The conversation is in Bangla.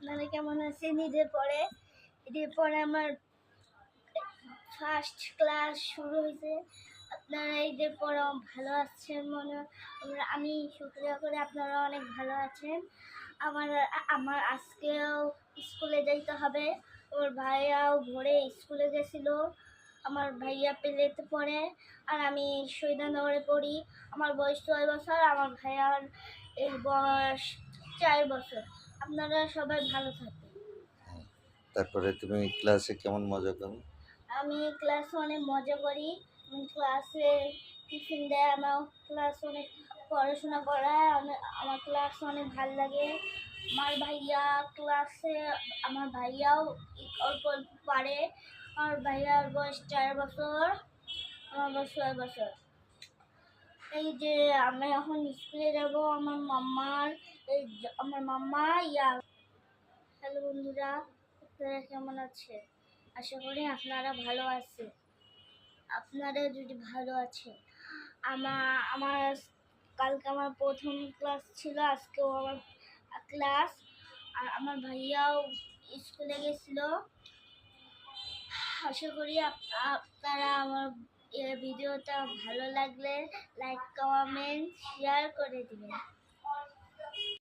আপনারা কেমন আছেন? ঈদের পরে আমার ফার্স্ট ক্লাস শুরু হয়েছে। আপনারা ঈদের পরে ভালো আছেন মনে হয়। আমি শুক্রিয়া করে আপনারা অনেক ভালো আছেন। আমার আমার আজকেও স্কুলে যাইতে হবে। ওর ভাইয়াও ভোরে স্কুলে গেছিল। আমার ভাইয়া প্লেতে পড়ে আর আমি শহীদানগরে পড়ি। আমার বয়স 6 বছর, আমার ভাইয়ার এর বয়স 4 বছর। আপনারা সবাই ভালো থাকবেন। তারপরে তুমি ক্লাসে কেমন মজা করো? আমি ক্লাসে অনেক মজা করি। ক্লাসে টিফিন দেয়, আমার ক্লাস অনেক পড়াশোনা করায়, আমার ক্লাস অনেক ভালো লাগে। আমার ভাইয়াও অল্প অল্প পারে। আমার ভাইয়ার বয়স 4 বছর, আমার বয়স 6 বছর। এই যে আমি এখন স্কুলে যাব, আমার মাম্মা হ্যালো বন্ধুরা, আপনারা কেমন আছে? আশা করি আপনারা ভালো আছে। আপনারা যদি ভালো আছেন, আমার কালকে আমার প্রথম ক্লাস ছিল, আজকেও আমার ক্লাস। আর আমার ভাইয়াও স্কুলে গেছিল। আশা করি আপনারা আমার ভিডিওটা ভালো লাগলে লাইক, কমেন্ট, শেয়ার করে দিবেন।